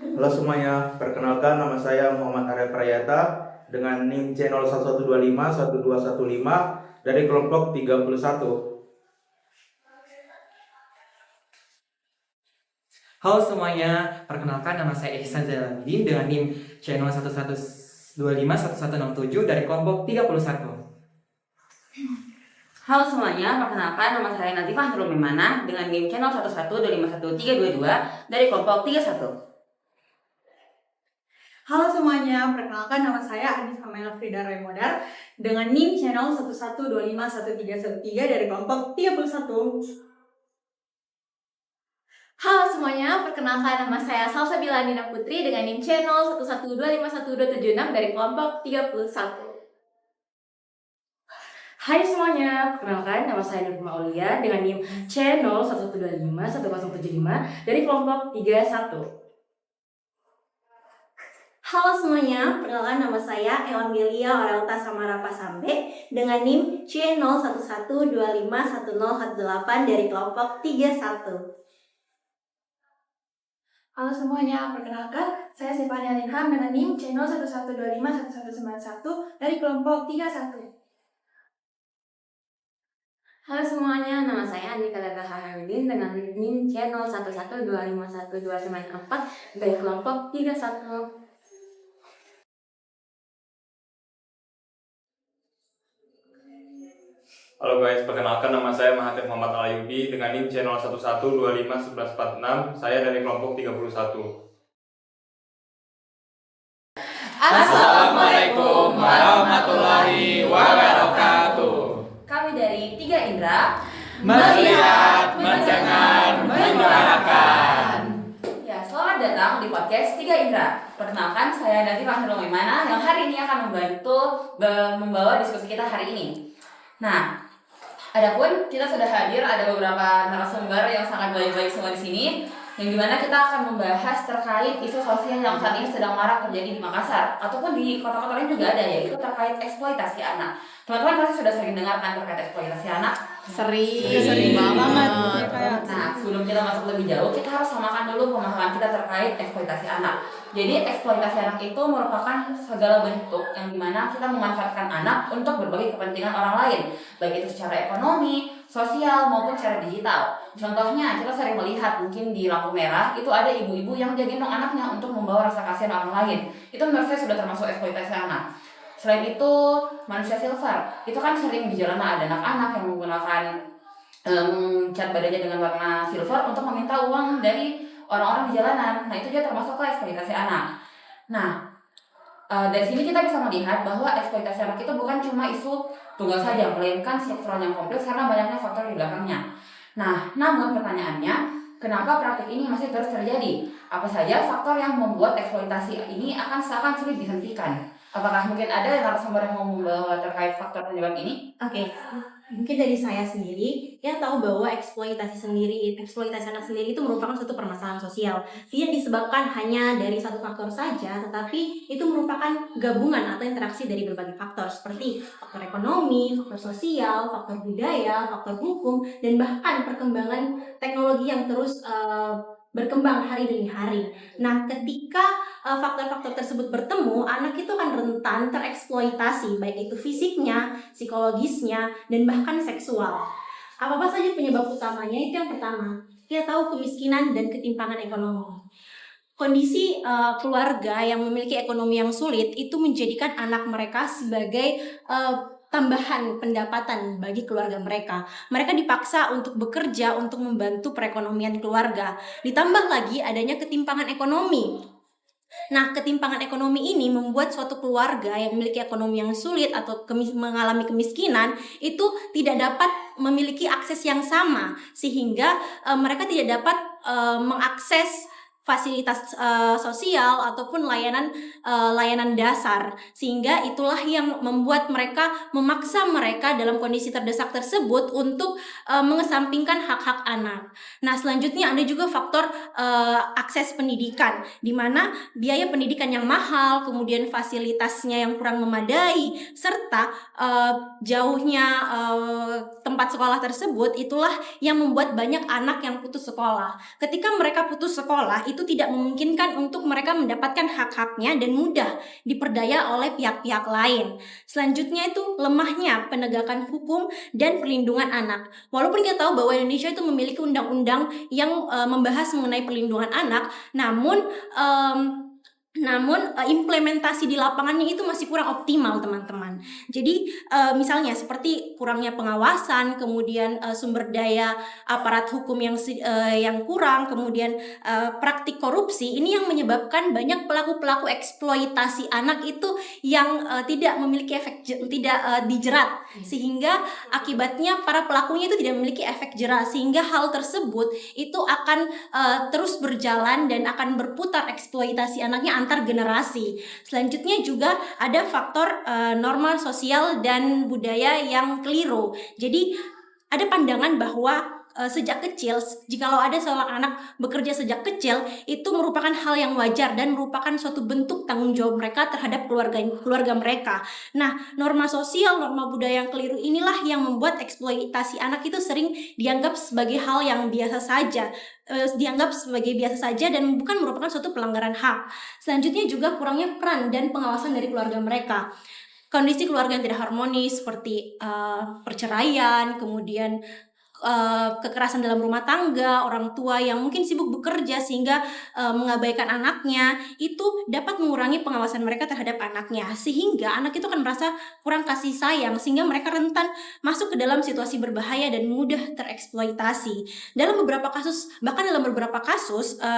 Halo semuanya, perkenalkan nama saya Muhammad Arya Prayata dengan NIM channel 1125 dari kelompok 31. Halo semuanya, perkenalkan nama saya Ihsan Zainuddin dengan NIM channel 11251167 dari kelompok 31. Halo semuanya, perkenalkan nama saya Nazifah Nurul Mimana dengan NIM channel 112511322 dari kelompok 31. Halo semuanya, perkenalkan nama saya Anif Amaila Frida Remodar dengan NIM channel 112511313 dari kelompok 31. Halo semuanya, perkenalkan nama saya Salsabila Nina Putri dengan NIM channel 112512276 dari kelompok 31. Hai semuanya, perkenalkan nama saya Nurma Aulia dengan NIM channel 112511075 dari kelompok 31. Halo semuanya, perkenalkan nama saya Ewangelia Aurelta Samara Pasambe dengan NIM channel 1125108 dari kelompok 31. Halo semuanya, perkenalkan saya Stefania Linham dengan NIM channel 112511191 dari kelompok 31. Halo semuanya, nama saya Andika Lata Hairudin dengan NIM channel 112511294 dari kelompok 31. Halo guys, perkenalkan nama saya Mahathir Muhammad Alayubi dengan NIM channel 11251146. Saya dari kelompok 31. Assalamualaikum warahmatullahi wabarakatuh. Kami dari 3 Indra Melihat, mendengar, menyuarakan. Ya, selamat datang di podcast 3 Indra. Perkenalkan, saya Nazifah Nurul Mimana yang hari ini akan membawa diskusi kita hari ini. Nah, adapun kita sudah hadir ada beberapa narasumber yang sangat baik-baik semua di sini, yang dimana kita akan membahas terkait isu sosial yang saat ini sedang marak terjadi di Makassar ataupun di kota-kota lain juga ada, yaitu terkait eksploitasi anak. Teman-teman pasti sudah sering dengar kan terkait eksploitasi anak? Sering banget. Nah, sebelum kita masuk lebih jauh, kita harus samakan dulu pemahaman kita terkait eksploitasi anak. Jadi eksploitasi anak itu merupakan segala bentuk yang dimana kita memanfaatkan anak untuk berbagai kepentingan orang lain, baik itu secara ekonomi, sosial, maupun secara digital. Contohnya, kita sering melihat mungkin di lampu merah itu ada ibu-ibu yang dia gendong anaknya untuk membawa rasa kasihan orang lain. Itu menurut saya sudah termasuk eksploitasi anak. Selain itu, manusia silver, itu kan sering di jalanan ada anak-anak yang menggunakan cat badannya dengan warna silver untuk meminta uang dari orang-orang di jalanan. Nah, itu juga termasuk ke eksploitasi anak. Nah, dari sini kita bisa melihat bahwa eksploitasi anak itu bukan cuma isu tunggal saja, melainkan struktural yang kompleks karena banyaknya faktor di belakangnya. Nah, namun pertanyaannya, kenapa praktik ini masih terus terjadi? Apa saja faktor yang membuat eksploitasi ini akan sulit dihentikan? Apakah mungkin ada narasumber yang mau membawa terkait faktor penyebab ini? Oke, mungkin dari saya sendiri, kita tahu bahwa eksploitasi anak sendiri itu merupakan suatu permasalahan sosial. Tidak disebabkan hanya dari satu faktor saja, tetapi itu merupakan gabungan atau interaksi dari berbagai faktor seperti faktor ekonomi, faktor sosial, faktor budaya, faktor hukum, dan bahkan perkembangan teknologi yang terus berkembang hari demi hari. Nah, ketika faktor-faktor tersebut bertemu, anak itu akan rentan tereksploitasi, baik itu fisiknya, psikologisnya, dan bahkan seksual. Apa saja penyebab utamanya? Itu yang pertama, kita tahu kemiskinan dan ketimpangan ekonomi. Kondisi keluarga yang memiliki ekonomi yang sulit itu menjadikan anak mereka sebagai tambahan pendapatan bagi keluarga mereka. Mereka dipaksa untuk bekerja untuk membantu perekonomian keluarga. Ditambah lagi adanya ketimpangan ekonomi. Nah, ketimpangan ekonomi ini membuat suatu keluarga yang memiliki ekonomi yang sulit atau mengalami kemiskinan itu tidak dapat memiliki akses yang sama, sehingga mereka tidak dapat mengakses fasilitas sosial ataupun layanan dasar, sehingga itulah yang membuat mereka memaksa mereka dalam kondisi terdesak tersebut untuk mengesampingkan hak-hak anak. Nah, selanjutnya ada juga faktor akses pendidikan, di mana biaya pendidikan yang mahal, kemudian fasilitasnya yang kurang memadai, serta jauhnya tempat sekolah tersebut, itulah yang membuat banyak anak yang putus sekolah. Ketika mereka putus sekolah, itu tidak memungkinkan untuk mereka mendapatkan hak-haknya dan mudah diperdaya oleh pihak-pihak lain. Selanjutnya itu lemahnya penegakan hukum dan perlindungan anak. Walaupun kita tahu bahwa Indonesia itu memiliki undang-undang yang membahas mengenai perlindungan anak, namun implementasi di lapangannya itu masih kurang optimal, teman-teman. Jadi misalnya seperti kurangnya pengawasan, kemudian sumber daya aparat hukum yang kurang, kemudian praktik korupsi, ini yang menyebabkan banyak pelaku-pelaku eksploitasi anak itu yang tidak memiliki efek tidak dijerat, sehingga akibatnya para pelakunya itu tidak memiliki efek jerah, sehingga hal tersebut itu akan terus berjalan dan akan berputar eksploitasi anaknya antar generasi. Selanjutnya juga ada faktor norma sosial dan budaya yang keliru. Jadi ada pandangan bahwa sejak kecil, jikalau ada seorang anak bekerja sejak kecil, itu merupakan hal yang wajar dan merupakan suatu bentuk tanggung jawab mereka terhadap keluarga mereka. Nah, norma sosial, norma budaya yang keliru inilah yang membuat eksploitasi anak itu sering dianggap sebagai hal yang biasa saja, dan bukan merupakan suatu pelanggaran hak. Selanjutnya juga kurangnya peran dan pengawasan dari keluarga mereka. Kondisi keluarga yang tidak harmonis seperti perceraian, kemudian kekerasan dalam rumah tangga, orang tua yang mungkin sibuk bekerja sehingga mengabaikan anaknya, itu dapat mengurangi pengawasan mereka terhadap anaknya, sehingga anak itu akan merasa kurang kasih sayang, sehingga mereka rentan masuk ke dalam situasi berbahaya dan mudah tereksploitasi. Dalam beberapa kasus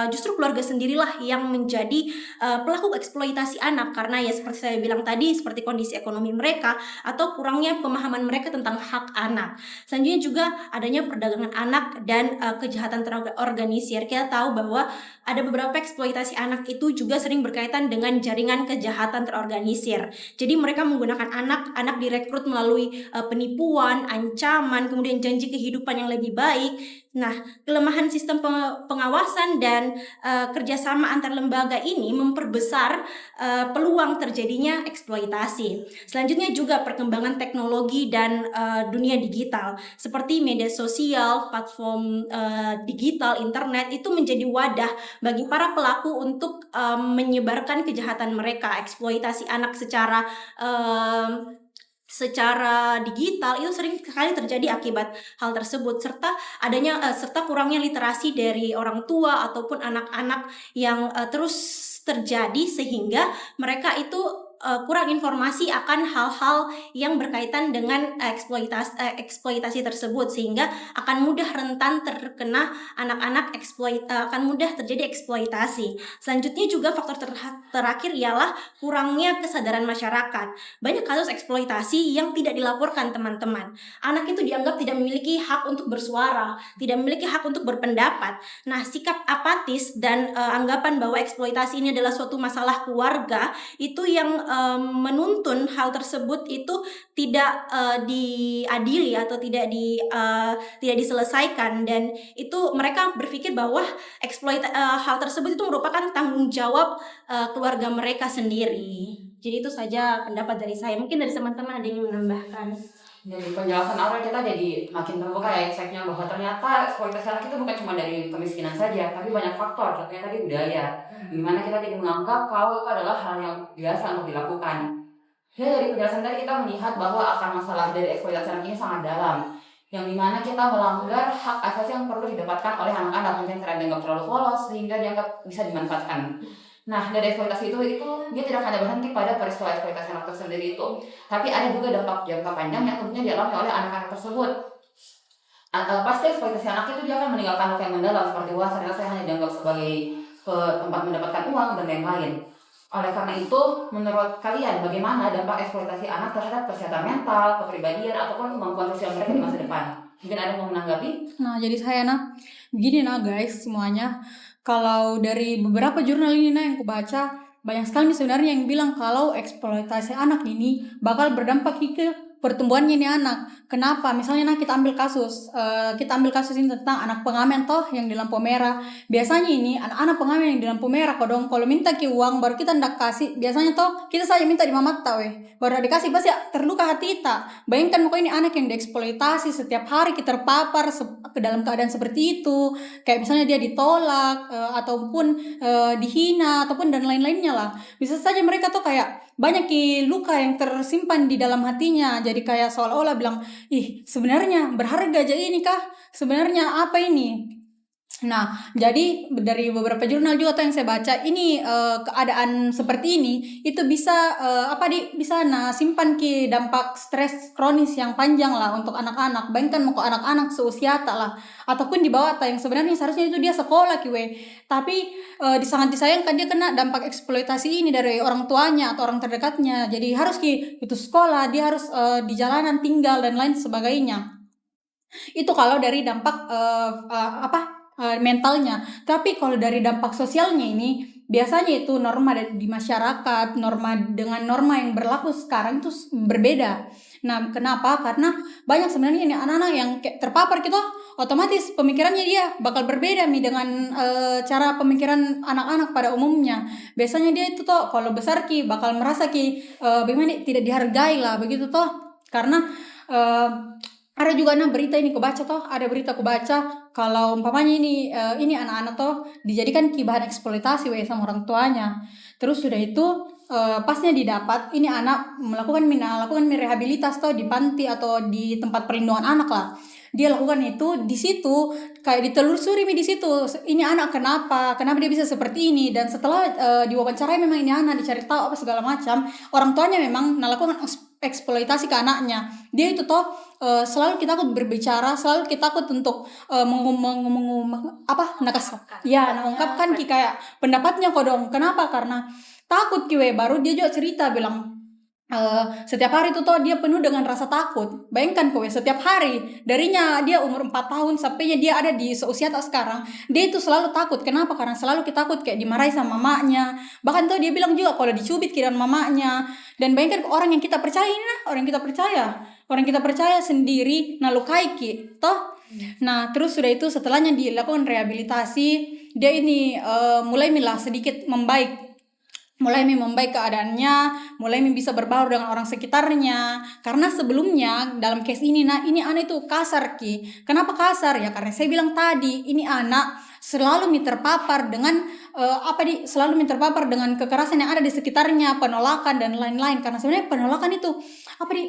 justru keluarga sendirilah yang menjadi pelaku eksploitasi anak, karena ya seperti saya bilang tadi, seperti kondisi ekonomi mereka atau kurangnya pemahaman mereka tentang hak anak. Selanjutnya juga adanya perdagangan anak dan kejahatan terorganisir. Kita tahu bahwa ada beberapa eksploitasi anak itu juga sering berkaitan dengan jaringan kejahatan terorganisir. Jadi mereka menggunakan anak direkrut melalui penipuan, ancaman, kemudian janji kehidupan yang lebih baik. Nah, kelemahan sistem pengawasan dan kerjasama antar lembaga ini memperbesar peluang terjadinya eksploitasi. Selanjutnya juga perkembangan teknologi dan dunia digital seperti media sosial, platform digital, internet itu menjadi wadah bagi para pelaku untuk menyebarkan kejahatan mereka. Eksploitasi anak secara digital itu sering sekali terjadi akibat hal tersebut, serta kurangnya literasi dari orang tua ataupun anak-anak yang terus terjadi, sehingga mereka itu kurang informasi akan hal-hal yang berkaitan dengan eksploitasi tersebut, sehingga akan mudah rentan terkena akan mudah terjadi eksploitasi. Selanjutnya juga faktor terakhir ialah kurangnya kesadaran masyarakat. Banyak kasus eksploitasi yang tidak dilaporkan, teman-teman. Anak itu dianggap tidak memiliki hak untuk bersuara, tidak memiliki hak untuk berpendapat. Nah, sikap apatis dan anggapan bahwa eksploitasi ini adalah suatu masalah keluarga itu yang menuntun hal tersebut itu tidak diadili atau tidak diselesaikan, dan itu mereka berpikir bahwa hal tersebut itu merupakan tanggung jawab keluarga mereka sendiri. Jadi itu saja pendapat dari saya. Mungkin dari teman-teman ada yang menambahkan. Dari penjelasan awal kita jadi makin terbuka ya insight-nya bahwa ternyata eksploitasi anak itu bukan cuma dari kemiskinan saja, tapi banyak faktor, contohnya tadi budaya. Dimana kita jadi menganggap kalau itu adalah hal yang biasa untuk dilakukan. Ya, dari penjelasan tadi kita melihat bahwa akar masalah dari eksploitasi anak ini sangat dalam, yang dimana kita melanggar hak asasi yang perlu didapatkan oleh anak-anak, mungkin karena dianggap terlalu polos sehingga dianggap bisa dimanfaatkan. Nah, dari eksploitasi itu dia tidak hanya berhenti pada peristiwa eksploitasi anak tersendiri itu, tapi ada juga dampak jangka panjang yang tentunya dialami oleh anak-anak tersebut. Pasti eksploitasi anak itu dia akan meninggalkan luka yang mendalam, seperti wah ternyata saya hanya dianggap sebagai tempat mendapatkan uang dan lain-lain. Oleh karena itu, menurut kalian bagaimana dampak eksploitasi anak terhadap kesehatan mental, kepribadian, ataupun kemampuan sosial mereka di masa depan? Mungkin ada yang mau menanggapi? Nah, jadi saya begini guys semuanya. Kalau dari beberapa jurnal ini yang kubaca, banyak sekali sebenarnya yang bilang kalau eksploitasi anak ini bakal berdampak ke pertumbuhannya ini anak. Kenapa? Misalnya kita ambil kasus ini tentang anak pengamen toh yang di lampu merah. Biasanya ini anak-anak pengamen yang di lampu merah kodong kalau minta ke uang baru kita ndak kasih. Biasanya toh kita saja minta di mamata baru dikasih pasti terluka hati kita. Bayangkan muka ini anak yang dieksploitasi setiap hari kita terpapar ke dalam keadaan seperti itu. Kayak misalnya dia ditolak ataupun dihina ataupun dan lain-lainnya lah. Bisa saja mereka tuh kayak banyak luka yang tersimpan di dalam hatinya, jadi kayak seolah-olah bilang, ih sebenarnya berharga aja ini kah, sebenarnya apa ini. Nah, jadi dari beberapa jurnal juga tuh yang saya baca ini keadaan seperti ini itu bisa bisa simpan ke dampak stres kronis yang panjang lah untuk anak-anak. Bayangkan mau ke anak-anak seusia tak lah ataupun di bawah tak yang sebenarnya seharusnya itu dia sekolah tapi sangat disayangkan dia kena dampak eksploitasi ini dari orang tuanya atau orang terdekatnya. Jadi harus itu sekolah, dia harus di jalanan tinggal dan lain sebagainya. Itu kalau dari dampak mentalnya. Tapi kalau dari dampak sosialnya ini biasanya itu norma di masyarakat, norma yang berlaku sekarang itu berbeda. Nah, kenapa? Karena banyak sebenarnya ini anak-anak yang kayak terpapar gitu, otomatis pemikirannya dia bakal berbeda dengan cara pemikiran anak-anak pada umumnya. Biasanya dia itu toh kalau besar bakal merasa bagaimana tidak dihargai lah begitu toh. Karena ada juga berita ini ada berita kubaca kalau umpamanya ini anak-anak toh dijadikan bahan eksploitasi sama orang tuanya. Terus sudah itu pasnya didapat ini anak melakukan rehabilitas toh di panti atau di tempat perlindungan anak lah. Dia lakukan itu di situ kayak ditelusuri di situ ini anak kenapa dia bisa seperti ini, dan setelah diwawancarai memang ini anak dicari tahu apa segala macam, orang tuanya memang melakukan eksploitasi ke anaknya. Dia itu toh selalu kita takut berbicara, selalu kita takut untuk mengungkapkan kayak pendapatnya kodong. Kenapa? Karena takut baru dia juga cerita bilang setiap hari itu toh dia penuh dengan rasa takut. Bayangkan setiap hari darinya dia umur 4 tahun sampainya dia ada di seusia tak sekarang, dia itu selalu takut. Kenapa? Karena selalu kita takut kayak dimarahi sama mamanya. Bahkan tuh dia bilang juga kalau dicubit dan mamanya. Dan bayangkan orang yang kita percaya orang yang kita percaya sendiri lukai toh. Nah, terus sudah itu setelahnya dilakukan rehabilitasi, dia ini mulai sedikit membaik keadaannya, mulai bisa berbaur dengan orang sekitarnya. Karena sebelumnya dalam case ini anak itu kasar Kenapa kasar? Ya karena saya bilang tadi, ini anak selalu terpapar dengan kekerasan yang ada di sekitarnya, penolakan dan lain-lain. Karena sebenarnya penolakan itu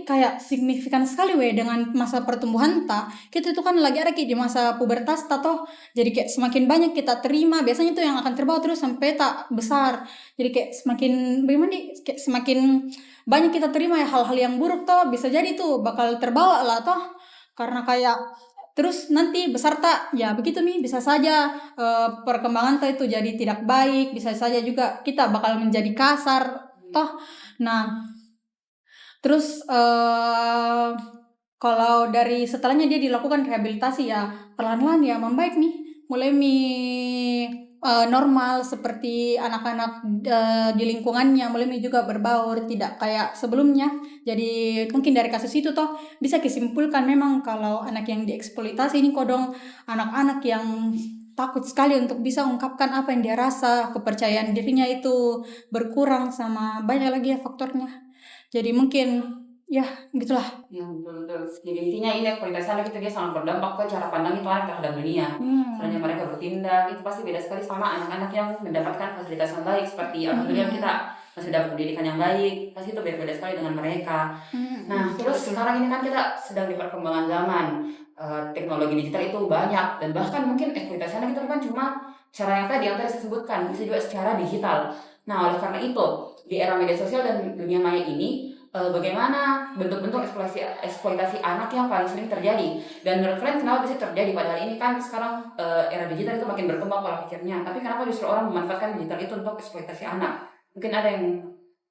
kayak signifikan sekali dengan masa pertumbuhan kita itu kan lagi ada di masa pubertas toh. Jadi kayak semakin banyak kita terima, biasanya itu yang akan terbawa terus sampai tak besar. Jadi kayak semakin banyak kita terima hal-hal yang buruk toh, bisa jadi tuh bakal terbawa lah toh. Karena kayak terus nanti besar ya begitu bisa saja perkembangan itu jadi tidak baik, bisa saja juga kita bakal menjadi kasar toh. Nah, terus kalau dari setelahnya dia dilakukan rehabilitasi ya perlahan-lahan ya membaik mulai normal seperti anak-anak di lingkungannya, mulai juga berbaur tidak kayak sebelumnya. Jadi mungkin dari kasus itu toh bisa disimpulkan memang kalau anak yang dieksploitasi ini kodong anak-anak yang takut sekali untuk bisa ungkapkan apa yang dia rasa, kepercayaan dirinya itu berkurang sama banyak lagi faktornya. Jadi mungkin ya gitulah. Betul. Jadi intinya ini eksploitasi anak itu dia sangat berdampak ke cara pandang itu anak terhadap dunia. Caranya mereka bertindak itu pasti beda sekali sama anak-anak yang mendapatkan fasilitas yang baik seperti alhamdulillah kita masih dapat pendidikan yang baik, pasti itu beda sekali dengan mereka. Nah, terus sekarang ini kan kita sedang di perkembangan zaman, teknologi digital itu banyak dan bahkan mungkin eksploitasi anak itu bukan cuma cara yang tadi saya sebutkan, bisa juga secara digital. Nah, oleh karena itu di era media sosial dan dunia maya ini bagaimana bentuk-bentuk eksploitasi anak yang paling sering terjadi, dan menurut kalian kenapa bisa terjadi? Padahal ini kan sekarang era digital itu makin berkembang pola pikirnya, tapi kenapa justru orang memanfaatkan digital itu untuk eksploitasi anak? Mungkin ada yang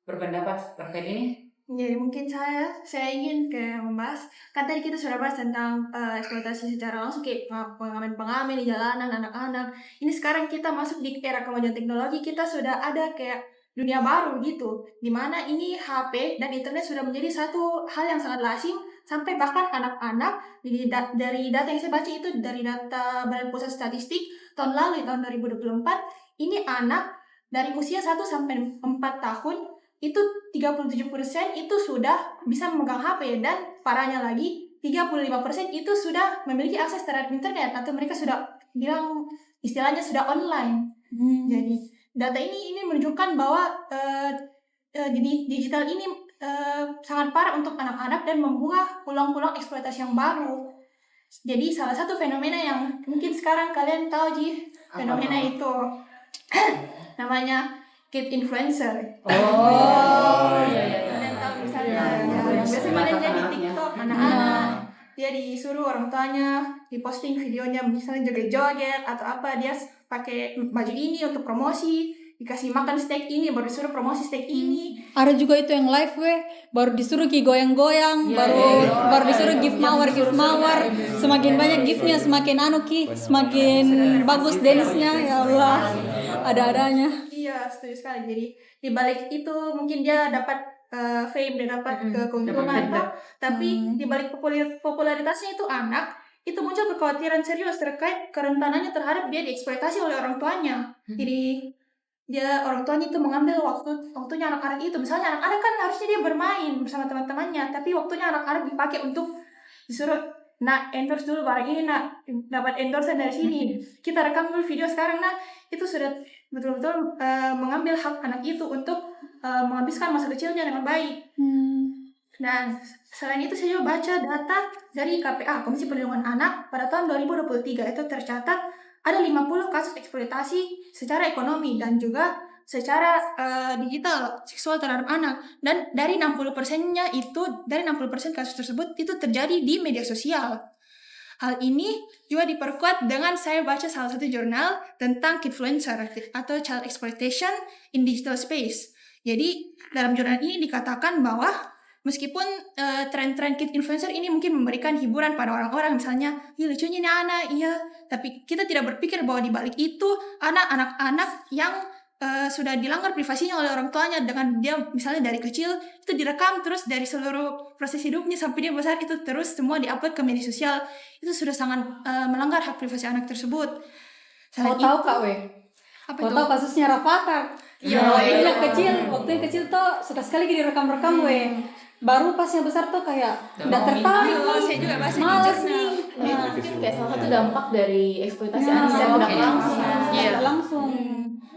berpendapat terkait ini? Jadi mungkin saya ingin membahas, kan tadi kita sudah bahas tentang eksploitasi secara langsung kayak pengamen-pengamen di jalanan, anak-anak. Ini sekarang kita masuk di era kemajuan teknologi, kita sudah ada kayak dunia baru gitu, dimana ini HP dan internet sudah menjadi satu hal yang sangat lazim, sampai bahkan anak-anak dari data yang saya baca itu dari data Badan Pusat Statistik tahun lalu, tahun 2024, ini anak dari usia 1 sampai 4 tahun itu 37% itu sudah bisa memegang HP, dan parahnya lagi 35% itu sudah memiliki akses terhadap internet, atau mereka sudah bilang istilahnya sudah online. Jadi data ini menunjukkan bahwa jadi digital ini sangat parah untuk anak-anak dan membuka peluang-peluang eksploitasi yang baru. Jadi salah satu fenomena yang mungkin sekarang kalian tahu fenomena itu namanya kid influencer. Kalian tahu misalnya yang biasanya ada di TikTok, anak-anak dia disuruh orang tuanya diposting videonya misalnya joget-joget atau apa, dia pakai baju ini untuk promosi, dikasih makan steak ini baru disuruh promosi steak ini. Ada juga itu yang live baru disuruh goyang-goyang, baru disuruh give mawar. Semakin banyak give-nya semakin semakin bagus dance-nya, ya Allah. Ada-adanya. Iya, setuju sekali. Jadi di balik itu mungkin dia dapat fame, dia dapat keuntungan, tapi di balik popularitasnya itu anak itu muncul kekhawatiran serius terkait kerentanannya terhadap dia dieksploitasi oleh orang tuanya. Jadi orang tuanya itu mengambil waktunya anak-anak itu. Misalnya anak-anak kan harusnya dia bermain bersama teman-temannya, tapi waktunya anak-anak dipakai untuk disuruh endorse dulu barang ini, dapat endorse dari sini, kita rekam dulu video sekarang. Itu sudah betul-betul mengambil hak anak itu untuk menghabiskan masa kecilnya dengan baik. Dan selain itu saya juga baca data dari KPA, Komisi Perlindungan Anak, pada tahun 2023 itu tercatat ada 50 kasus eksploitasi secara ekonomi dan juga secara digital seksual terhadap anak, dan dari 60%-nya itu, dari 60% kasus tersebut itu terjadi di media sosial. Hal ini juga diperkuat dengan saya baca salah satu jurnal tentang kidfluencer atau child exploitation in digital space. Jadi dalam jurnal ini dikatakan bahwa meskipun tren-tren kid influencer ini mungkin memberikan hiburan pada orang-orang, misalnya, lucunya ini anak, tapi kita tidak berpikir bahwa di balik itu anak-anak yang sudah dilanggar privasinya oleh orang tuanya dengan dia misalnya dari kecil itu direkam, terus dari seluruh proses hidupnya sampai dia besar itu terus semua diupload ke media sosial. Itu sudah sangat melanggar hak privasi anak tersebut. Kau tahu Kak Kau tahu kasusnya Rafathar? Iya, waktu yang kecil tuh suka sekali direkam-rekam baru pas yang besar tuh kayak udah tertarik. Saya juga baca malas nih. Kayak salah satu dampak dari eksploitasi anak secara langsung.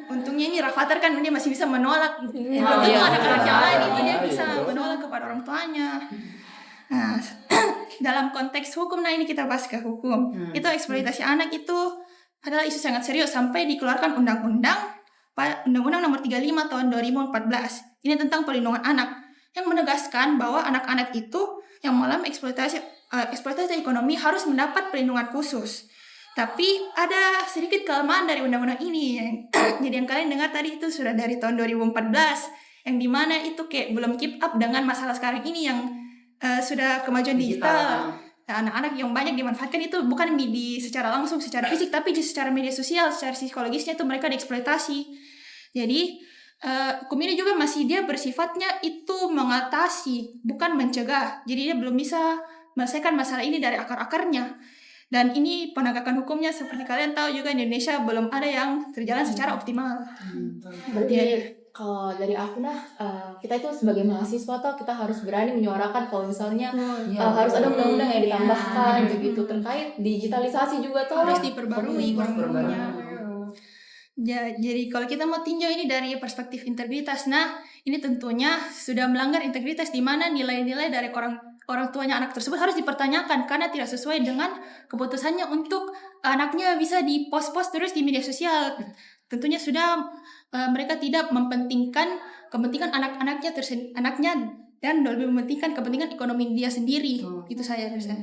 Untungnya ini Rafathar kan dia masih bisa menolak. Anak-anak yang lain itu dia bisa menolak kepada orang tuanya. Nah, dalam konteks hukum, ini kita bahas ke hukum. Itu eksploitasi anak itu adalah isu sangat serius sampai dikeluarkan undang-undang nomor 35 tahun 2014. Ini tentang perlindungan anak yang menegaskan bahwa anak-anak itu yang mengalami eksploitasi ekonomi harus mendapat perlindungan khusus. Tapi ada sedikit kelemahan dari undang-undang ini. Jadi yang kalian dengar tadi itu sudah dari tahun 2014, yang dimana itu kayak belum keep up dengan masalah sekarang ini yang sudah kemajuan digital. Anak-anak yang banyak dimanfaatkan itu bukan secara langsung, secara fisik, tapi secara media sosial, secara psikologisnya itu mereka dieksploitasi. Jadi hukum ini juga masih dia bersifatnya itu mengatasi, bukan mencegah. Jadi dia belum bisa menyelesaikan masalah ini dari akar-akarnya. Dan ini penegakan hukumnya seperti kalian tahu juga di Indonesia belum ada yang terjalan secara optimal. Berarti kalau dari aku kita itu sebagai mahasiswa kita harus berani menyuarakan kalau misalnya harus ada undang-undang yang ditambahkan begitu terkait digitalisasi juga harus diperbarui undang-undangnya. Jadi kalau kita mau tinjau ini dari perspektif integritas, ini tentunya sudah melanggar integritas di mana nilai-nilai dari orang tuanya anak tersebut harus dipertanyakan karena tidak sesuai dengan keputusannya untuk anaknya bisa di-post terus di media sosial. Tentunya sudah mereka tidak mementingkan kepentingan anaknya dan lebih mementingkan kepentingan ekonomi dia sendiri. Itu saya rasa.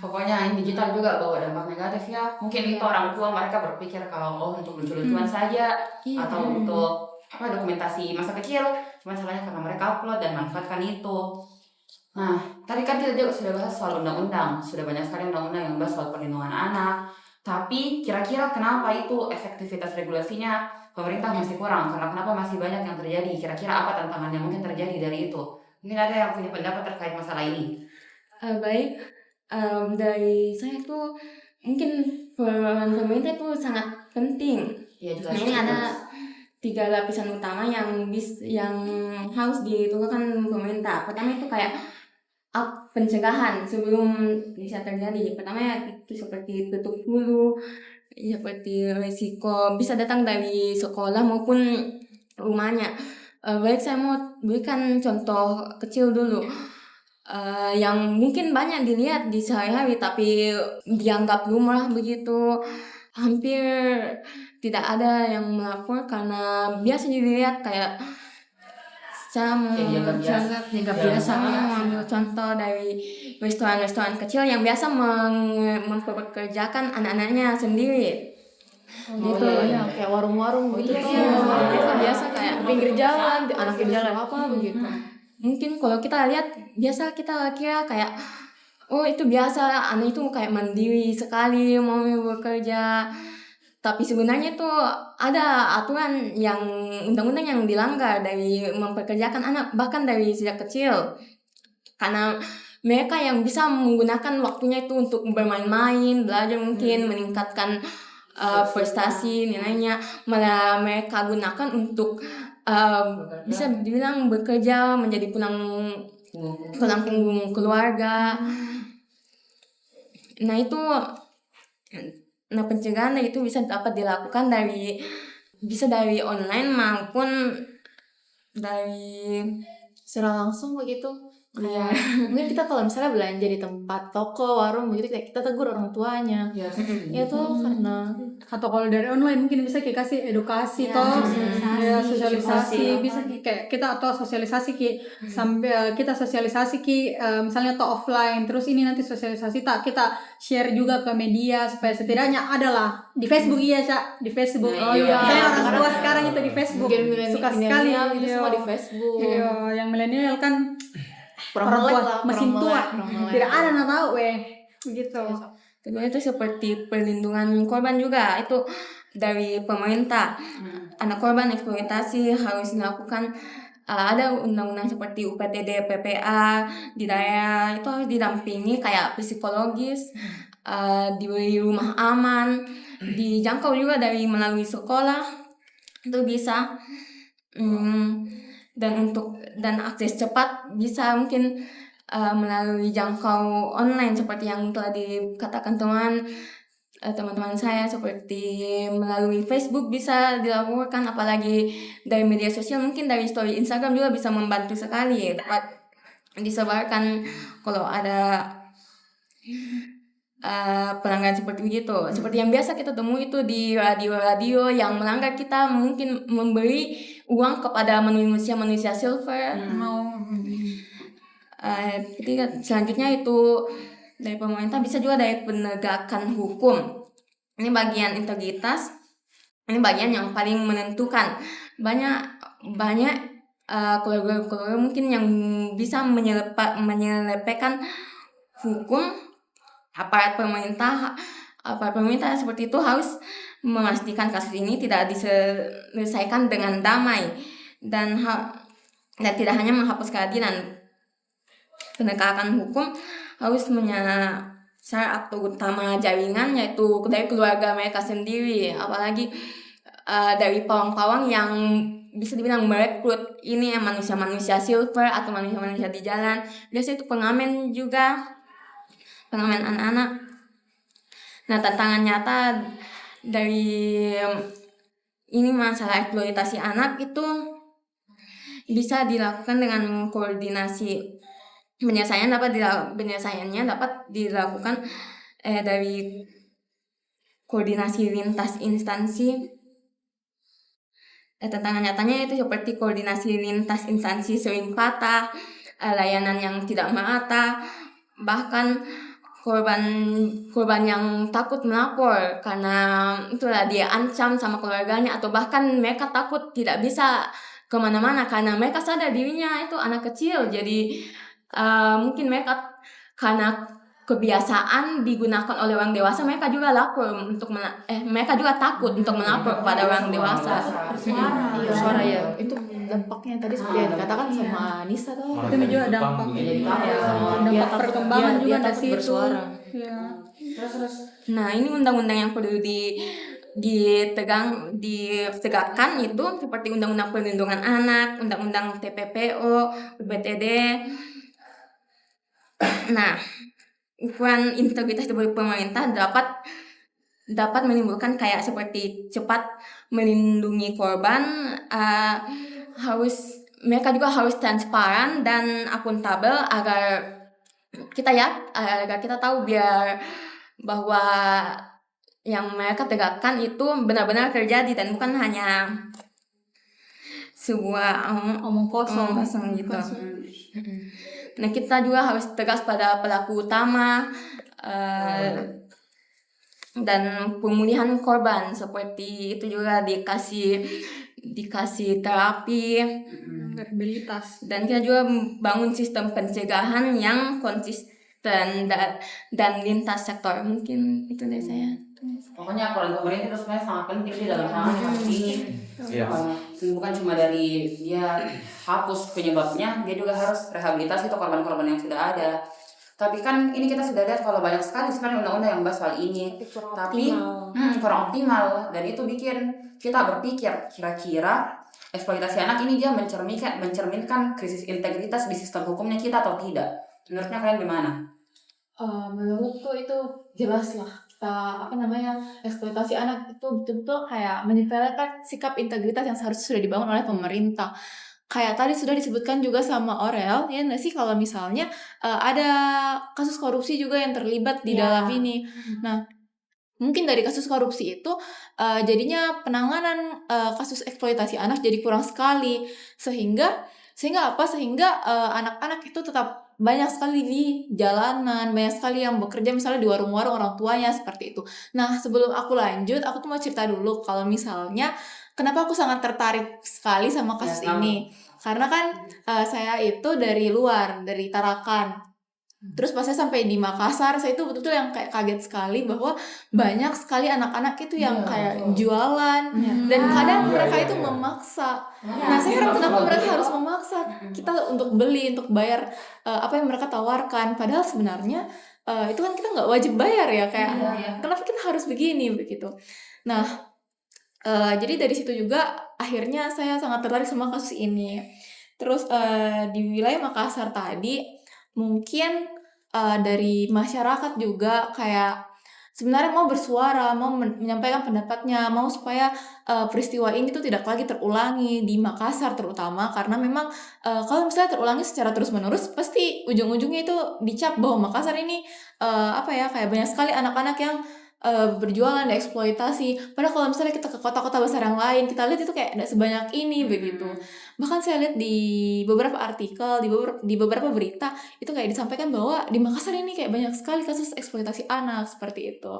Pokoknya digital juga bawa dampak negatif ya. Mungkin itu orang tua mereka berpikir kalau untuk lucu-lucuan saja atau untuk dokumentasi masa kecil. Cuma salahnya karena mereka upload dan manfaatkan itu. Nah, tadi kan kita juga sudah bahas soal undang-undang. Sudah banyak sekali undang-undang yang bahas soal perlindungan anak. Tapi kira-kira kenapa itu efektivitas regulasinya pemerintah masih kurang? Karena kenapa masih banyak yang terjadi? Kira-kira apa tantangan yang mungkin terjadi dari itu? Mungkin ada yang punya pendapat terkait masalah ini? Baik, dari saya tuh mungkin peran pemerintah itu sangat penting. Ya jelas. Ini ada 3 lapisan utama yang harus dilakukan pemerintah. Pertama itu kayak pencegahan sebelum bisa terjadi. Pertama itu seperti tutup hulu, seperti risiko bisa datang dari sekolah maupun rumahnya. Baik, saya mau berikan contoh kecil dulu. Yang mungkin banyak dilihat di sehari-hari tapi dianggap lumrah begitu, hampir tidak ada yang melapor karena biasa dilihat kayak dianggap biasa. Ambil contoh dari restoran-restoran kecil yang biasa mempekerjakan anak-anaknya sendiri. Gitu. Kayak warung-warung begitu. Biasa kayak Pinggir jalan, anak pinggir jalan apa begitu. Mungkin kalau kita lihat biasa kita kira kayak oh itu biasa, anak itu kayak mandiri sekali mau bekerja, tapi sebenarnya itu ada aturan yang undang-undang yang dilanggar dari mempekerjakan anak bahkan dari sejak kecil, karena mereka yang bisa menggunakan waktunya itu untuk bermain-main, belajar mungkin meningkatkan prestasi nilainya, malah mereka gunakan untuk bisa dibilang bekerja menjadi tulang punggung keluarga. Nah itu, pencegahan itu bisa dapat dilakukan dari online maupun dari Secara langsung begitu. Iya. Mungkin kita kalau misalnya belanja di tempat toko, warung begitu, kayak kita tegur orang tuanya. Ya, Ya tuh karena Atau kalau dari online mungkin bisa kayak kasih edukasi toh, ya sosialisasi bisa kayak kita atau sosialisasi ki sampai kita sosialisasi ki misalnya toh offline, terus ini nanti sosialisasi tak kita share juga ke media supaya setidaknya adalah di Facebook. Iya Cak, di Facebook. Oh iya. Saya orang tua sekarang itu di Facebook suka sekali itu semua di Facebook. Iya, yang milenial kan Kurang orang melek tua lah, mesin kurang tua melek. tidak ada yang tahu begitu. kedua itu seperti perlindungan korban juga, itu dari pemerintah. Anak korban eksploitasi harus dilakukan, ada undang-undang seperti UPTD, PPA di daerah itu harus didampingi kayak psikologis, diberi rumah aman, dijangkau juga dari melalui sekolah itu bisa. Dan akses cepat bisa mungkin melalui jangkau online seperti yang telah dikatakan teman-teman saya, seperti melalui Facebook bisa dilakukan, apalagi dari media sosial mungkin dari story Instagram juga bisa membantu sekali dapat disebarkan kalau ada pelanggaran seperti begitu. Seperti yang biasa kita temui itu di radio-radio yang melanggar, kita mungkin memberi uang kepada manusia silver. Ketiga, selanjutnya itu dari pemerintah, bisa juga dari penegakan hukum. Ini bagian integritas, ini bagian yang paling menentukan. Banyak keluarga mungkin yang bisa menyelesaikan hukum. Aparat pemerintah seperti itu harus memastikan kasus ini tidak diselesaikan dengan damai dan tidak hanya menghapus keadilan. Penegakan hukum harus menyasar aktor utama jaringan, yaitu dari keluarga mereka sendiri, apalagi dari pawang-pawang yang bisa dibilang merekrut ini manusia-manusia silver atau manusia-manusia di jalan. Biasanya itu pengamen juga, pengamen anak-anak. Nah, tantangan nyata dari ini masalah eksploitasi anak itu bisa dilakukan dengan koordinasi. Penyelesaiannya dapat dilakukan dari koordinasi lintas instansi. Tantangan nyatanya itu seperti koordinasi lintas instansi sering patah, layanan yang tidak merata, bahkan korban yang takut melapor karena itulah dia ancam sama keluarganya, atau bahkan mereka takut tidak bisa kemana-mana karena mereka sadar dirinya itu anak kecil. Jadi mungkin mereka karena kebiasaan digunakan oleh orang dewasa, mereka juga lapor untuk mereka juga takut untuk melapor kepada orang dewasa. Iya, suara ya. Itu dampaknya tadi seperti yang dikatakan sama Nisa tuh. Itu juga dampaknya. Dampak perkembangan juga dari situ. Ya. Nah, ini undang-undang yang perlu ditegakkan itu seperti Undang-Undang Perlindungan Anak, Undang-Undang TPPO, UBTD. Nah, ukuran integritas dari pemerintah dapat menimbulkan kayak seperti cepat melindungi korban, mereka juga harus transparan dan akuntabel agar kita tahu biar bahwa yang mereka tegakkan itu benar-benar terjadi dan bukan hanya sebuah Omong kosong gitu. Nah, kita juga harus tegas pada pelaku utama dan pemulihan korban, seperti itu juga dikasih terapi, rehabilitas. Dan kita juga bangun sistem pencegahan yang konsisten dan lintas sektor. Mungkin itu dari saya. Pokoknya peran pemerintah itu sebenarnya sangat penting sih dalam hal ini. Bukan cuma dari dia hapus penyebabnya, dia juga harus rehabilitasi itu korban-korban yang sudah ada. Tapi kan ini kita sudah lihat kalau banyak sekali sekarang undang-undang yang bahas soal ini, tapi kurang optimal, dan itu bikin kita berpikir kira-kira eksploitasi anak ini dia mencerminkan krisis integritas di sistem hukumnya kita atau tidak. Menurutnya kalian gimana? Menurutku itu jelas lah, eksploitasi anak itu betul-betul kayak menyepelekan sikap integritas yang seharusnya sudah dibangun oleh pemerintah. Kayak tadi sudah disebutkan juga sama Aurel, ya nggak sih, kalau misalnya ada kasus korupsi juga yang terlibat di dalam ini. Nah, mungkin dari kasus korupsi itu jadinya penanganan kasus eksploitasi anak jadi kurang sekali, sehingga anak-anak itu tetap banyak sekali di jalanan, banyak sekali yang bekerja misalnya di warung-warung orang tuanya, seperti itu. Nah, sebelum aku lanjut, aku tuh mau cerita dulu kalau misalnya kenapa aku sangat tertarik sekali sama kasus ini. Karena kan saya itu dari luar, dari Tarakan. Terus pas saya sampai di Makassar, saya itu betul-betul yang kayak kaget sekali bahwa banyak sekali anak-anak itu yang kayak jualan, dan kadang mereka itu memaksa. Nah, saya heran kenapa mereka harus memaksa kita untuk beli, untuk bayar apa yang mereka tawarkan. Padahal sebenarnya itu kan kita nggak wajib bayar ya, kayak kenapa kita harus begini begitu. Nah, jadi dari situ juga akhirnya saya sangat tertarik sama kasus ini. Terus di wilayah Makassar tadi mungkin dari masyarakat juga kayak sebenarnya mau bersuara, mau menyampaikan pendapatnya, mau supaya peristiwa ini tuh tidak lagi terulangi di Makassar terutama, karena memang kalau misalnya terulangi secara terus-menerus pasti ujung-ujungnya itu dicap bahwa Makassar ini kayak banyak sekali anak-anak yang berjualan, dieksploitasi. Padahal kalau misalnya kita ke kota-kota besar yang lain, kita lihat itu kayak tidak sebanyak ini begitu. Bahkan saya lihat di beberapa artikel, di beberapa berita itu kayak disampaikan bahwa di Makassar ini kayak banyak sekali kasus eksploitasi anak seperti itu.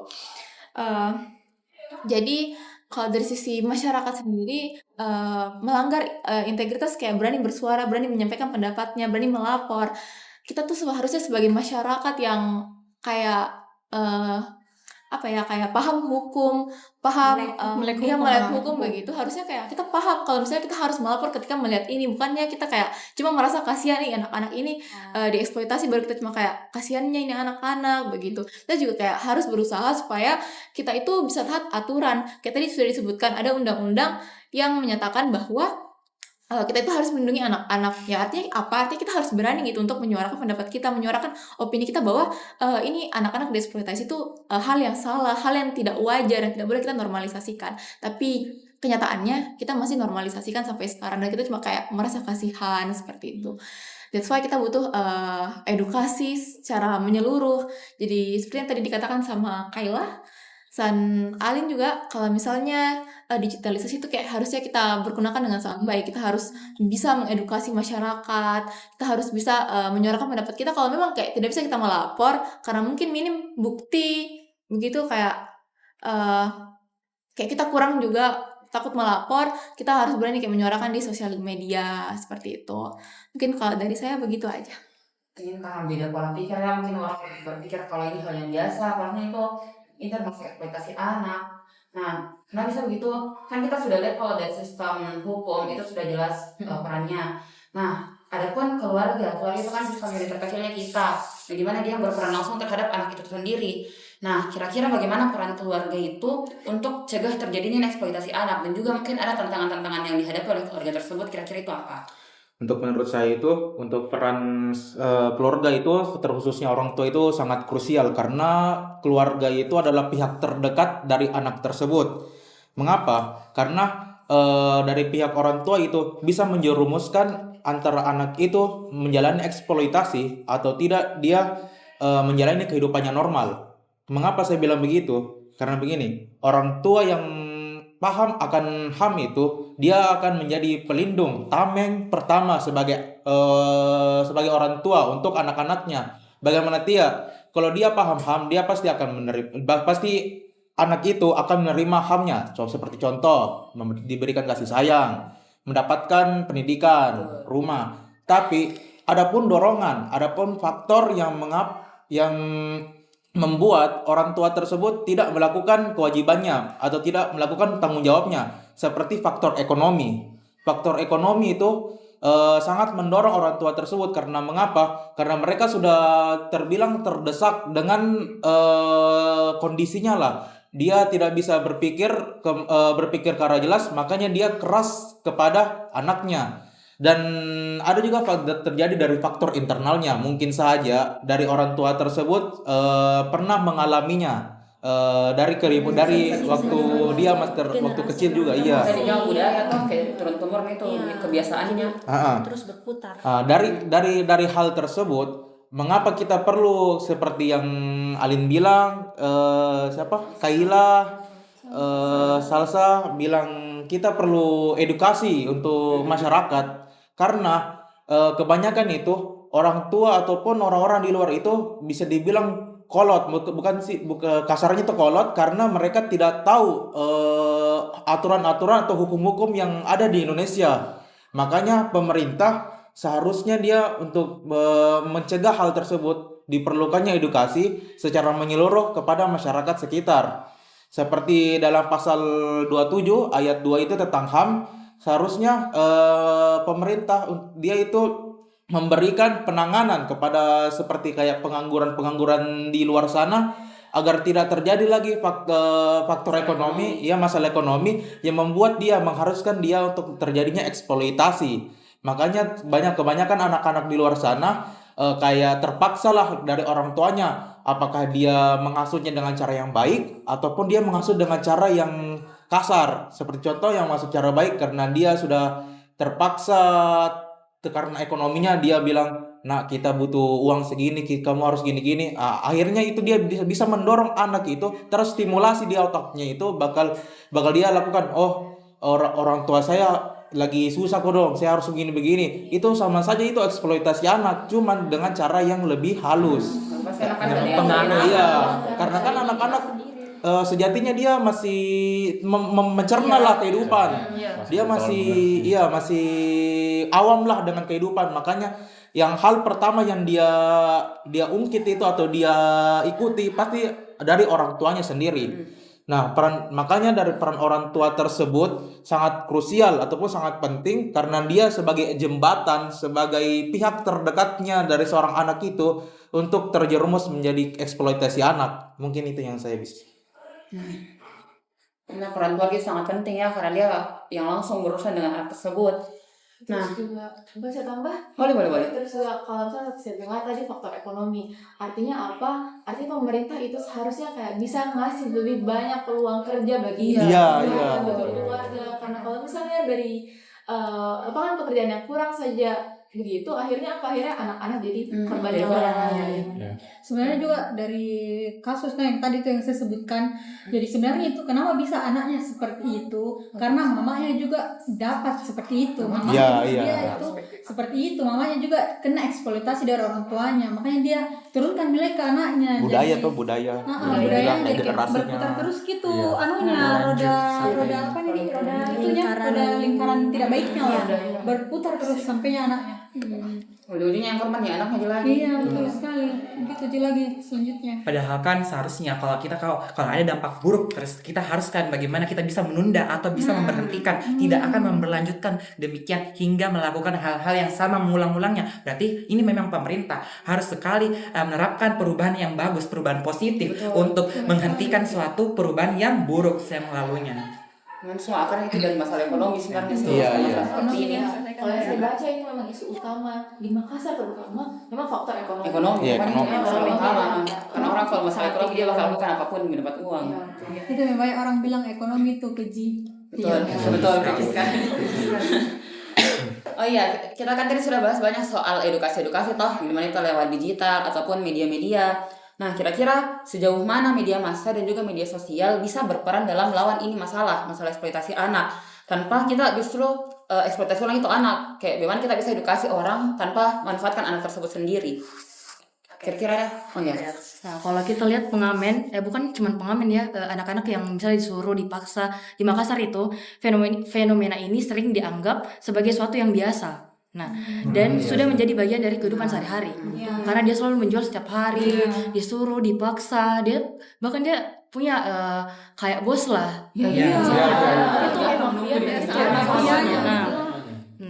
Jadi kalau dari sisi masyarakat sendiri melanggar integritas, kayak berani bersuara, berani menyampaikan pendapatnya, berani melapor. Kita tuh seharusnya sebagai masyarakat yang kayak kayak paham hukum, melek hukum begitu. Harusnya kayak kita paham kalau misalnya kita harus melapor ketika melihat ini, bukannya kita kayak cuma merasa kasihan nih anak-anak ini dieksploitasi, baru kita cuma kayak kasihannya ini anak-anak begitu. Kita juga kayak harus berusaha supaya kita itu bisa taat aturan. Kayak tadi sudah disebutkan ada undang-undang yang menyatakan bahwa kita itu harus melindungi anak-anak. Ya artinya apa? Artinya kita harus berani gitu untuk menyuarakan pendapat kita, menyuarakan opini kita bahwa ini anak-anak dieksploitasi itu hal yang salah, hal yang tidak wajar, yang tidak boleh kita normalisasikan. Tapi kenyataannya kita masih normalisasikan sampai sekarang, dan kita cuma kayak merasa kasihan seperti itu. That's why kita butuh edukasi secara menyeluruh. Jadi seperti yang tadi dikatakan sama Kayla dan Alin juga, kalau misalnya digitalisasi itu kayak harusnya kita bergunakan dengan sangat baik. Kita harus bisa mengedukasi masyarakat, kita harus bisa menyuarakan pendapat kita. Kalau memang kayak tidak bisa kita melapor karena mungkin minim bukti begitu, kayak kita kurang juga takut melapor, kita harus berani kayak menyuarakan di sosial media seperti itu. Mungkin kalau dari saya begitu aja. Mungkin karena beda pola pikir ya, mungkin orang berpikir kalau ini hal yang biasa, karena itu termasuk eksploitasi anak. Nah, kenapa bisa begitu? Kan kita sudah lihat kalau dari sistem hukum itu sudah jelas perannya. Nah, adapun keluarga itu kan famili terkecilnya kita, di mana dia berperan langsung terhadap anak itu sendiri. Nah, kira-kira bagaimana peran keluarga itu untuk cegah terjadinya eksploitasi anak, dan juga mungkin ada tantangan-tantangan yang dihadapi oleh keluarga tersebut, kira-kira itu apa? Untuk menurut saya itu, untuk peran keluarga itu, terkhususnya orang tua itu sangat krusial karena keluarga itu adalah pihak terdekat dari anak tersebut. Mengapa? Karena dari pihak orang tua itu bisa menjerumuskan antara anak itu menjalani eksploitasi atau tidak dia menjalani kehidupannya normal. Mengapa saya bilang begitu? Karena begini, orang tua yang paham akan HAM itu, dia akan menjadi pelindung tameng pertama sebagai orang tua untuk anak-anaknya. Bagaimana dia? Kalau dia paham HAM, dia pasti akan pasti anak itu akan menerima HAM-nya. Seperti contoh, diberikan kasih sayang, mendapatkan pendidikan, rumah. Tapi adapun dorongan, adapun faktor yang membuat orang tua tersebut tidak melakukan kewajibannya atau tidak melakukan tanggung jawabnya, seperti faktor ekonomi. Faktor ekonomi itu sangat mendorong orang tua tersebut. Karena mengapa? Karena mereka sudah terbilang terdesak dengan kondisinya lah. Dia tidak bisa berpikir ke arah jelas, makanya dia keras kepada anaknya. Dan ada juga terjadi dari faktor internalnya. Mungkin saja dari orang tua tersebut pernah mengalaminya dari waktu dia waktu kecil juga. Iya. Jadinya budaya atau kayak turun temurun itu kebiasaannya. Terus berputar. Dari hal tersebut, mengapa kita perlu seperti yang Alin bilang, Kaila, Salsa bilang kita perlu edukasi untuk masyarakat. Karena kebanyakan itu orang tua ataupun orang-orang di luar itu bisa dibilang kolot, kasarnya itu kolot, karena mereka tidak tahu aturan-aturan atau hukum-hukum yang ada di Indonesia. Makanya pemerintah seharusnya dia untuk mencegah hal tersebut diperlukannya edukasi secara menyeluruh kepada masyarakat sekitar. Seperti dalam pasal 27 ayat 2 itu tentang HAM, seharusnya pemerintah dia itu memberikan penanganan kepada seperti kayak pengangguran di luar sana, agar tidak terjadi lagi faktor ekonomi, masalah ekonomi yang membuat dia mengharuskan dia untuk terjadinya eksploitasi. Makanya kebanyakan anak-anak di luar sana kayak terpaksa lah dari orang tuanya, apakah dia mengasuhnya dengan cara yang baik ataupun dia mengasuh dengan cara yang kasar. Seperti contoh yang masuk cara baik, karena dia sudah terpaksa karena ekonominya, dia bilang, "Nah, kita butuh uang segini, kamu harus gini-gini." Akhirnya itu dia bisa mendorong anak itu terstimulasi di otaknya itu bakal dia lakukan, "Oh, orang tua saya lagi susah kok dong, saya harus begini-begini." Itu sama saja itu eksploitasi anak, cuman dengan cara yang lebih halus. Karena kan anak-anak sejatinya dia masih mencerna lah kehidupan. Dia masih awam lah dengan kehidupan. Makanya yang hal pertama yang dia ungkit itu atau dia ikuti pasti dari orang tuanya sendiri. Nah, makanya dari peran orang tua tersebut sangat krusial ataupun sangat penting, karena dia sebagai jembatan, sebagai pihak terdekatnya dari seorang anak itu untuk terjerumus menjadi eksploitasi anak. Mungkin itu yang saya bisa. Nah, peran keluarga sangat penting ya, karena dia yang langsung berurusan dengan anak tersebut. Terus juga, bisa tambah? Boleh. Terus juga kalau misalnya saya dengar tadi faktor ekonomi, artinya apa? Artinya pemerintah itu seharusnya kayak bisa ngasih lebih banyak peluang kerja bagi keluarga. Karena kalau misalnya dari pekerjaan yang kurang saja begitu, akhirnya anak-anak jadi korban yang lain. Sebenarnya juga dari kasusnya yang tadi tuh yang saya sebutkan, jadi sebenarnya itu kenapa bisa anaknya seperti itu, karena mamanya juga dapat seperti itu, mamanya dia itu seperti itu, mamanya juga kena eksploitasi dari orang tuanya, makanya dia turunkan nilai ke anaknya. Budaya jadi berputar terus gitu, roda lingkaran tidak tidak baiknya lah berputar terus sampainya anaknya. Ujung-ujungnya yang korban ya anaknya lagi. Iya betul sekali. Begitu lagi selanjutnya. Padahal kan seharusnya kalau ada dampak buruk, terus kita harus kan bagaimana kita bisa menunda atau bisa memberhentikan, tidak akan memberlanjutkan demikian hingga melakukan hal-hal yang sama mengulang-ulangnya. Berarti ini memang pemerintah harus sekali menerapkan perubahan yang bagus, perubahan positif untuk menghentikan suatu perubahan yang buruk yang lalunya. Dengan semua akarnya itu dari masalah ekonomi sebenarnya. Iya. Seperti ini. Kalau yang saya baca itu memang isu utama di Makassar terutama memang faktor ekonomi. Ekonomi, Iya, bukan ekonomi. ini masalah utama. Karena orang kalau masalah ekonomi dia bakal lakukan apapun demi dapat uang. Itu memang banyak orang bilang ekonomi itu keji. Betul sekali. Oh iya, kita kan tadi sudah bahas banyak soal edukasi toh, gimana itu lewat digital ataupun media-media. Nah, kira-kira sejauh mana media massa dan juga media sosial bisa berperan dalam melawan ini masalah eksploitasi anak tanpa kita justru eksploitasi orang itu anak. Kayak bagaimana kita bisa edukasi orang tanpa manfaatkan anak tersebut sendiri. Kira-kira ya? Oh iya. Nah, kalau kita lihat pengamen, bukan cuma pengamen ya, anak-anak yang misalnya disuruh dipaksa di Makassar itu, fenomena ini sering dianggap sebagai suatu yang biasa. Nah, dan sudah menjadi bagian dari kehidupan sehari-hari. Karena dia selalu menjual setiap hari, disuruh, dipaksa, bahkan dia punya kayak bos lah. Itu emang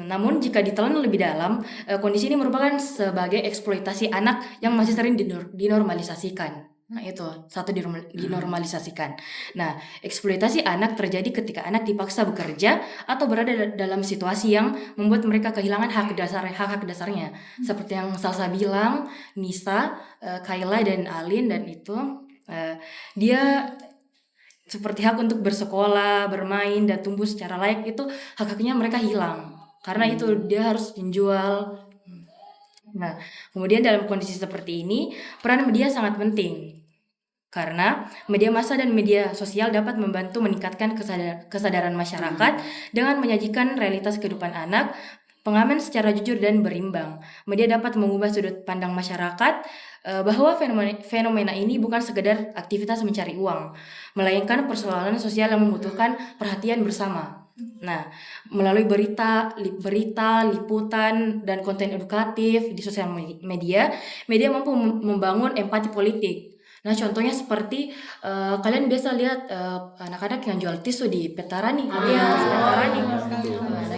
namun jika ditelan lebih dalam, kondisi ini merupakan sebagai eksploitasi anak yang masih sering dinormalisasikan. Nah itu, satu dinormalisasikan. Nah, eksploitasi anak terjadi ketika anak dipaksa bekerja atau berada dalam situasi yang membuat mereka kehilangan hak dasarnya. Seperti yang Salsa bilang, Nisa, Kayla dan Alin, dan itu dia seperti hak untuk bersekolah, bermain, dan tumbuh secara layak, itu hak-haknya mereka hilang. Karena itu dia harus menjual. Nah, kemudian dalam kondisi seperti ini, peran media sangat penting. Karena media massa dan media sosial dapat membantu meningkatkan kesadaran masyarakat dengan menyajikan realitas kehidupan anak, pengamen secara jujur dan berimbang. Media dapat mengubah sudut pandang masyarakat bahwa fenomena ini bukan sekedar aktivitas mencari uang, melainkan persoalan sosial yang membutuhkan perhatian bersama. Nah, melalui berita, liputan, dan konten edukatif di sosial media mampu membangun empati politik. Nah, contohnya seperti kalian biasa lihat anak-anak yang jual tisu di Petarani. Nah,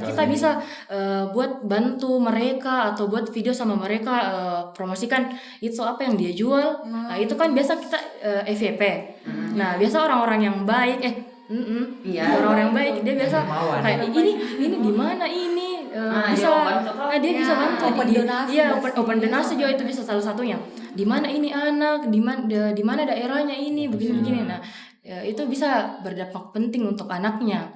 kita bisa buat bantu mereka atau buat video sama mereka, promosikan itu apa yang dia jual. Nah, itu kan biasa kita FYP. Nah, biasa orang-orang yang baik orang-orang yang baik dia biasa kayak ini di mana ini dia bisa bantu open donasi juga itu bisa salah satunya. Di mana ini anak, di mana daerahnya ini begini. Nah, itu bisa berdampak penting untuk anaknya.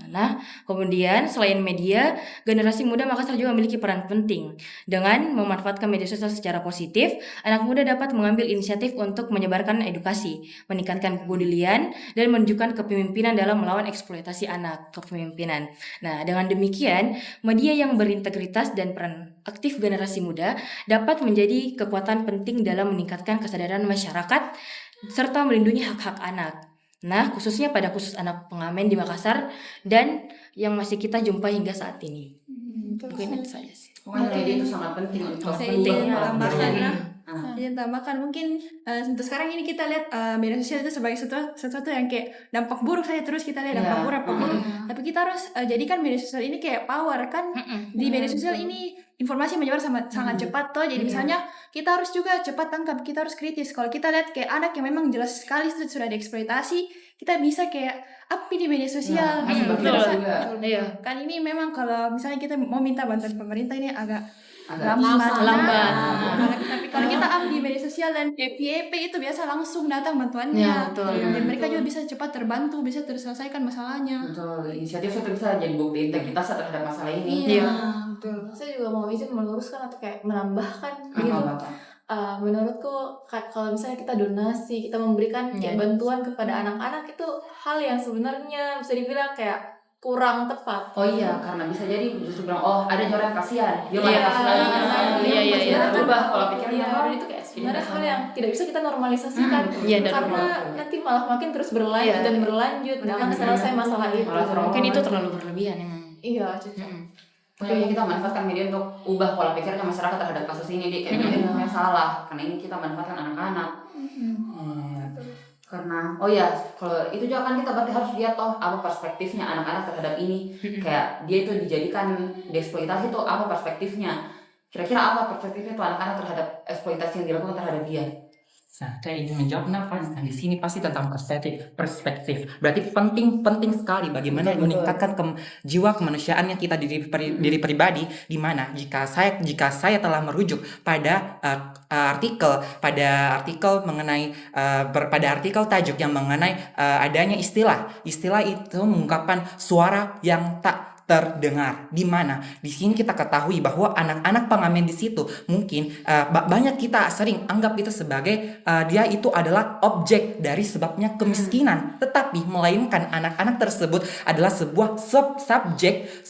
Nah, kemudian selain media, generasi muda Makassar juga memiliki peran penting. Dengan memanfaatkan media sosial secara positif, anak muda dapat mengambil inisiatif untuk menyebarkan edukasi, meningkatkan kepedulian, dan menunjukkan kepemimpinan dalam melawan eksploitasi anak, kepemimpinan. Nah, dengan demikian, media yang berintegritas dan peran aktif generasi muda dapat menjadi kekuatan penting dalam meningkatkan kesadaran masyarakat serta melindungi hak-hak anak. Nah, khususnya pada khusus anak pengamen di Makassar dan yang masih kita jumpai hingga saat ini. Mungkin itu saja sih. Media itu sangat penting untuk Saya tambahkan mungkin untuk sekarang ini kita lihat media sosial itu sebagai sesuatu yang kayak dampak buruk saja, terus kita lihat dampak buruk. Tapi kita harus jadikan media sosial ini kayak power kan. Di media sosial ini informasi menyebar sangat cepat toh. Jadi misalnya kita harus juga cepat tangkap, kita harus kritis. Kalau kita lihat kayak anak yang memang jelas sekali sudah dieksploitasi, kita bisa kayak apa di media sosial. Kan ini memang kalau misalnya kita mau minta bantuan pemerintah ini agak lambat. Tapi kalau kita up di media sosial dan FYP itu biasa langsung datang bantuannya. Dan mereka juga bisa cepat terbantu, bisa terselesaikan masalahnya. Betul, inisiatif itu bisa jadi bukti integritas terhadap masalah ini. Betul. Saya juga mau izin meluruskan atau kayak menambahkan gitu. Menurutku kalau misalnya kita donasi, kita memberikan kayak bantuan kepada anak-anak itu hal yang sebenarnya bisa dibilang kayak kurang tepat. Oh iya, karena bisa jadi justru bilang ada orang kasihan, dia malah kasih lagi. Iya. Berubah kalau pikirnya itu kayak sebenarnya hal yang tidak bisa kita normalisasikan karena nanti malah makin terus berlanjut dan berlanjut, akan selesai masalah itu. Mungkin itu terlalu berlebihan emang. Iya, cocok. Makanya kita manfaatkan media untuk ubah pola pikirnya masyarakat terhadap kasus ini, kayak ini namanya salah karena ini kita manfaatkan anak-anak. Karena kalau itu juga kan kita berarti harus lihat apa perspektifnya anak-anak terhadap ini. Kayak dia itu dijadikan dieksploitasi tuh apa perspektifnya, kira-kira apa perspektifnya tuh anak-anak terhadap eksploitasi yang dilakukan terhadap dia. Nah, saya ingin menjawab nafas. Nah, di sini pasti tentang perspektif. Berarti penting sekali bagaimana meningkatkan jiwa kemanusiaannya kita diri pribadi, di mana jika saya telah merujuk pada artikel mengenai pada artikel tajuk yang mengenai adanya istilah itu mengungkapkan suara yang tak terdengar, di mana di sini kita ketahui bahwa anak-anak pengamen di situ mungkin banyak kita sering anggap itu sebagai dia itu adalah objek dari sebabnya kemiskinan, tetapi melainkan anak-anak tersebut adalah sebuah subjek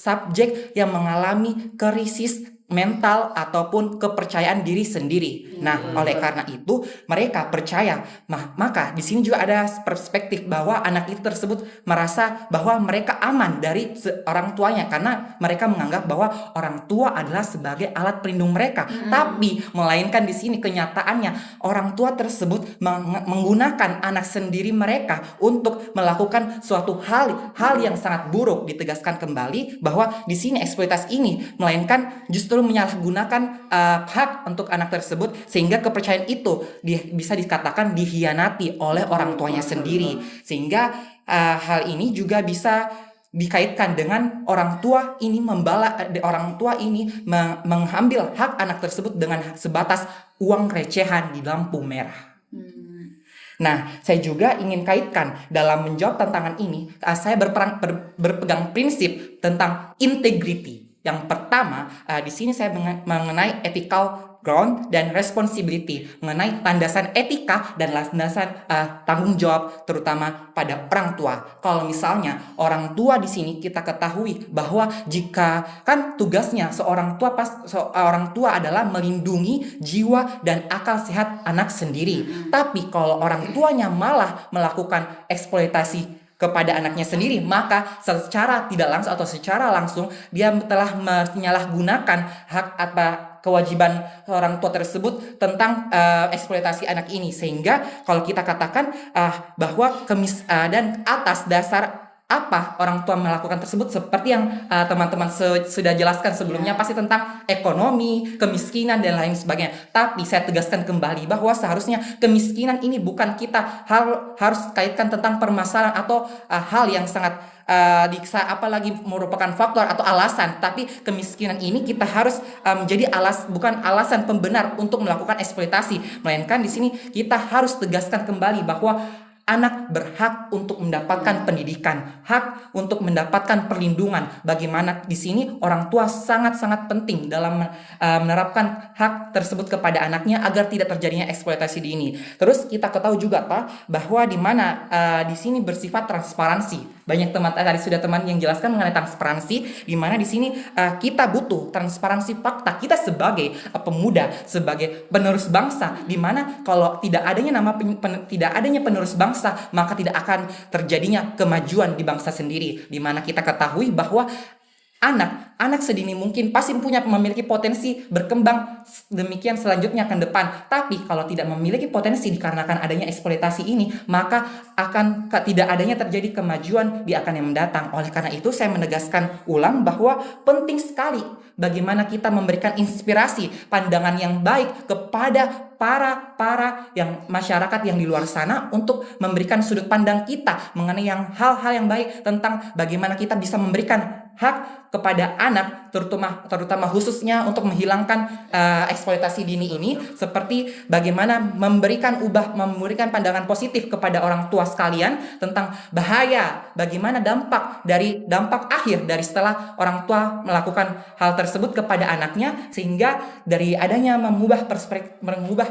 yang mengalami krisis mental ataupun kepercayaan diri sendiri. Nah, oleh karena itu mereka percaya, maka di sini juga ada perspektif bahwa anak itu tersebut merasa bahwa mereka aman dari orang tuanya karena mereka menganggap bahwa orang tua adalah sebagai alat pelindung mereka. Tapi melainkan di sini kenyataannya orang tua tersebut menggunakan anak sendiri mereka untuk melakukan suatu hal yang sangat buruk. Ditegaskan kembali bahwa di sini eksploitasi ini melainkan justru menyalahgunakan hak untuk anak tersebut sehingga kepercayaan itu bisa dikatakan dihianati oleh orang tuanya sendiri, sehingga hal ini juga bisa dikaitkan dengan orang tua ini mengambil hak anak tersebut dengan sebatas uang recehan di lampu merah. Nah, saya juga ingin kaitkan dalam menjawab tantangan ini, saya berpegang prinsip tentang integrity. Yang pertama, di sini saya mengenai ethical ground dan responsibility, mengenai landasan etika dan landasan tanggung jawab terutama pada orang tua. Kalau misalnya orang tua di sini kita ketahui bahwa jika kan tugasnya seorang tua adalah melindungi jiwa dan akal sehat anak sendiri. Tapi kalau orang tuanya malah melakukan eksploitasi kepada anaknya sendiri, maka secara tidak langsung atau secara langsung dia telah menyalahgunakan hak kewajiban orang tua tersebut tentang eksploitasi anak ini, sehingga kalau kita katakan bahwa dan atas dasar apa orang tua melakukan tersebut seperti yang teman-teman sudah jelaskan sebelumnya, pasti tentang ekonomi, kemiskinan dan lain sebagainya. Tapi saya tegaskan kembali bahwa seharusnya kemiskinan ini bukan kita harus kaitkan tentang permasalahan atau hal yang sangat apalagi merupakan faktor atau alasan, tapi kemiskinan ini kita harus menjadi bukan alasan pembenar untuk melakukan eksploitasi, melainkan di sini kita harus tegaskan kembali bahwa anak berhak untuk mendapatkan pendidikan, hak untuk mendapatkan perlindungan. Bagaimana di sini orang tua sangat-sangat penting dalam menerapkan hak tersebut kepada anaknya agar tidak terjadinya eksploitasi dini. Terus kita ketahui juga bahwa di mana di sini bersifat transparansi. Banyak teman yang jelaskan mengenai transparansi, di mana di sini kita butuh transparansi fakta kita sebagai pemuda, sebagai penerus bangsa, di mana kalau tidak adanya penerus bangsa, maka tidak akan terjadinya kemajuan di bangsa sendiri, di mana kita ketahui bahwa anak sedini mungkin pasti memiliki potensi berkembang demikian selanjutnya ke depan. Tapi kalau tidak memiliki potensi dikarenakan adanya eksploitasi ini, maka akan tidak adanya terjadi kemajuan di akan yang mendatang. Oleh karena itu saya menegaskan ulang bahwa penting sekali bagaimana kita memberikan inspirasi, pandangan yang baik kepada para yang masyarakat yang di luar sana untuk memberikan sudut pandang kita mengenai hal-hal yang baik tentang bagaimana kita bisa memberikan hak kepada anak, terutama khususnya untuk menghilangkan eksploitasi dini ini, seperti bagaimana memberikan pandangan positif kepada orang tua sekalian tentang bahaya, bagaimana dampak akhir dari setelah orang tua melakukan hal tersebut kepada anaknya, sehingga dari adanya mengubah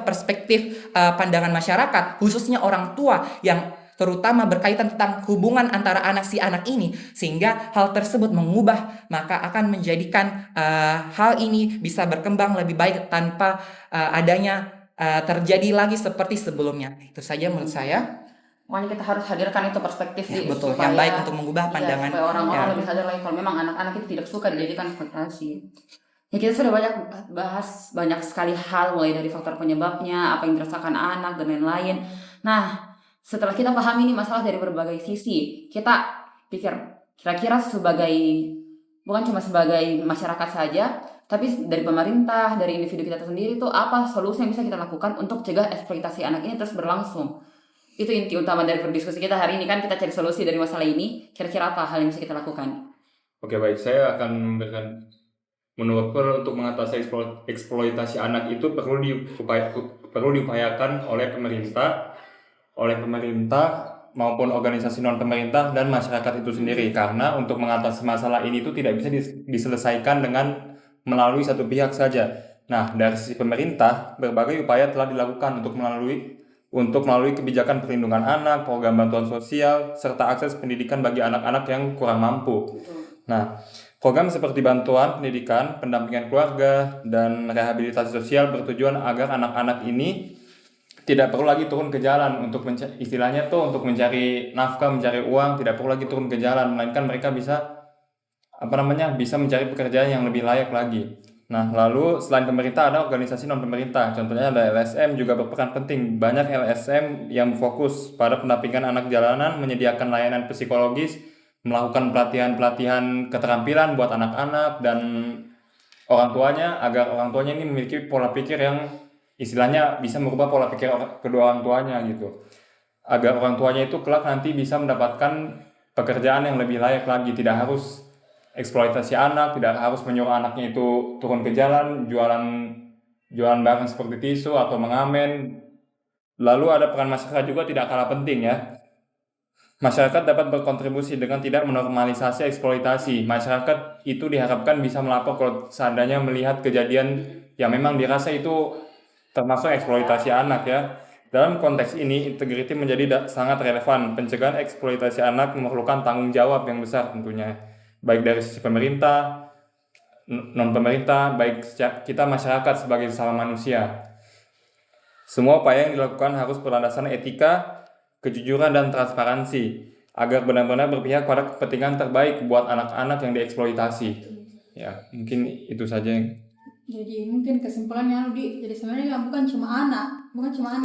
perspektif pandangan masyarakat, khususnya orang tua yang terutama berkaitan tentang hubungan antara anak ini, sehingga hal tersebut mengubah, maka akan menjadikan hal ini bisa berkembang lebih baik tanpa adanya terjadi lagi seperti sebelumnya. Itu saja menurut saya. Makanya kita harus hadirkan itu perspektif Ya, betul, yang baik untuk mengubah pandangan. supaya orang-orang Ya. lebih sadar lagi kalau memang anak-anak itu tidak suka dijadikan ekspektasi. Ya kita sudah banyak bahas banyak sekali hal mulai dari faktor penyebabnya, apa yang dirasakan anak dan lain-lain. Nah, setelah kita pahami ini masalah dari berbagai sisi, kita pikir kira-kira sebagai bukan cuma sebagai masyarakat saja, tapi dari pemerintah, dari individu kita sendiri tuh apa solusi yang bisa kita lakukan untuk cegah eksploitasi anak ini terus berlangsung. Itu inti utama dari berdiskusi kita hari ini, kan kita cari solusi dari masalah ini. Kira-kira apa hal yang bisa kita lakukan? Oke, baik, saya akan memberikan menurutku untuk mengatasi eksploitasi anak itu perlu diupayakan oleh pemerintah maupun organisasi non pemerintah dan masyarakat itu sendiri, karena untuk mengatasi masalah ini itu tidak bisa diselesaikan dengan melalui satu pihak saja. Nah, dari sisi pemerintah berbagai upaya telah dilakukan untuk melalui kebijakan perlindungan anak, program bantuan sosial, serta akses pendidikan bagi anak-anak yang kurang mampu. Nah, program seperti bantuan pendidikan, pendampingan keluarga, dan rehabilitasi sosial bertujuan agar anak-anak ini tidak perlu lagi turun ke jalan untuk istilahnya tuh untuk mencari nafkah, mencari uang, tidak perlu lagi turun ke jalan, melainkan mereka bisa mencari pekerjaan yang lebih layak lagi. Nah, lalu selain pemerintah ada organisasi non pemerintah, contohnya ada LSM juga berperan penting. Banyak LSM yang fokus pada pendampingan anak jalanan, menyediakan layanan psikologis, melakukan pelatihan keterampilan buat anak-anak dan orang tuanya, agar orang tuanya ini memiliki pola pikir yang istilahnya bisa merubah pola pikir kedua orang tuanya gitu, agar orang tuanya itu kelak nanti bisa mendapatkan pekerjaan yang lebih layak lagi, tidak harus eksploitasi anak, tidak harus menyuruh anaknya itu turun ke jalan jualan barang seperti tisu atau mengamen. Lalu ada peran masyarakat juga tidak kalah penting ya. Masyarakat dapat berkontribusi dengan tidak menormalisasi eksploitasi. Masyarakat itu diharapkan bisa melapor kalau seandainya melihat kejadian yang memang dirasa itu termasuk eksploitasi anak ya. Dalam konteks ini, integriti menjadi sangat relevan. Pencegahan eksploitasi anak memerlukan tanggung jawab yang besar tentunya, baik dari sisi pemerintah, non-pemerintah, baik kita masyarakat sebagai sesama manusia. Semua upaya yang dilakukan harus berlandaskan etika, kejujuran, dan transparansi, agar benar-benar berpihak pada kepentingan terbaik buat anak-anak yang dieksploitasi. Ya, mungkin itu saja yang... Jadi mungkin kesimpulannya Rudi, jadi sebenarnya bukan cuma anak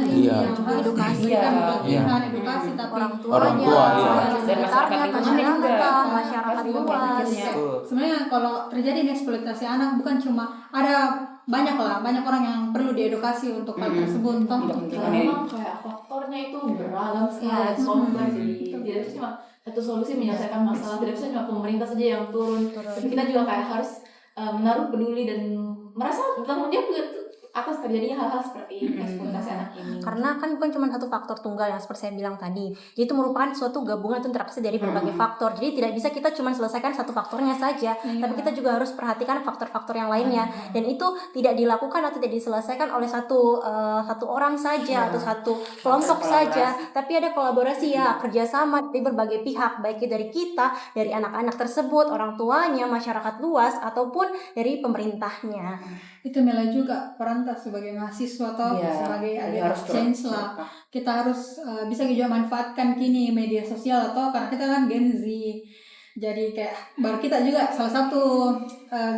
ini Iya. yang harus Edukasi. diberikan Iya. pelatihan, edukasi, tapi Orang Orang tua, iya. Dan masyarakat lingkungannya juga. masyarakat Harus juga luas. berpikirnya. sebenarnya kalau terjadi eksploitasi anak bukan cuma ada banyak orang yang perlu diedukasi untuk hal tersebut toh. Tidak penting. Karena memang kayak faktornya itu beragam sekali, kompleks, jadi tidak bisa cuma satu solusi menyelesaikan masalah, tidak bisa cuma pemerintah saja yang turun. Tapi kita juga kayak harus menaruh peduli dan merasa bertanggung jawab atas terjadinya hal-hal seperti eksploitasi anak ini. Karena kan bukan cuma satu faktor tunggal yang seperti saya bilang tadi. Jadi itu merupakan suatu gabungan atau interaksi dari berbagai faktor. Jadi tidak bisa kita cuma selesaikan satu faktornya saja, tapi kita juga harus perhatikan faktor-faktor yang lainnya. Dan itu tidak dilakukan atau tidak diselesaikan oleh satu orang saja atau satu kelompok saja, tapi ada kolaborasi ya, kerjasama dari berbagai pihak, baik itu dari kita, dari anak-anak tersebut, orang tuanya, masyarakat luas, ataupun dari pemerintahnya. Itu Mela juga peran sebagai mahasiswa atau Iya, sebagai jadi agen harus change lah. Kita harus bisa juga manfaatkan kini media sosial atau karena kita kan Gen Z. Jadi kayak baru kita juga salah satu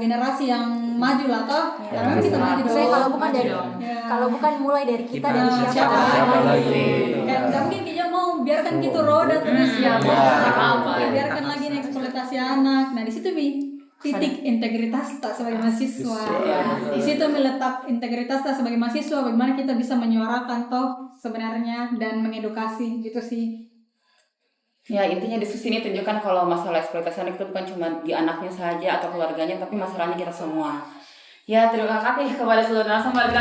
generasi yang maju lah toh. Karena kita maju dulu. Saya kalau bukan dari Ya. kalau bukan mulai dari kita Gimana? dari Siapa siapa lagi? Kayak nggak mungkin kita mau biarkan gitu roda terus ya. Biarkan lagi nih eksploitasi anak. Nah di situ titik integritas tak sebagai mahasiswa. Di situ meletak integritas tak sebagai mahasiswa. Bagaimana kita bisa menyuarakan toh sebenarnya dan mengedukasi gitu sih. Ya, intinya diskusi ini tunjukkan kalau masalah eksploitasi anak itu bukan cuma di anaknya saja atau keluarganya, tapi masalahnya kita semua. Ya, terima kasih kepada seluruh narasumber.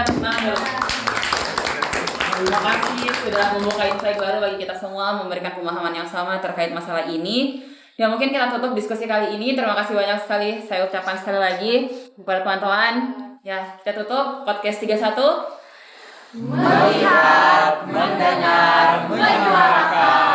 Terima kasih sudah membuka insight baru bagi kita semua, memberikan pemahaman yang sama terkait masalah ini. Ya, mungkin kita tutup diskusi kali ini. Terima kasih banyak sekali. Saya ucapkan sekali lagi kepada teman-teman. Ya, kita tutup podcast 31. Melihat, mendengar, menyuarakan.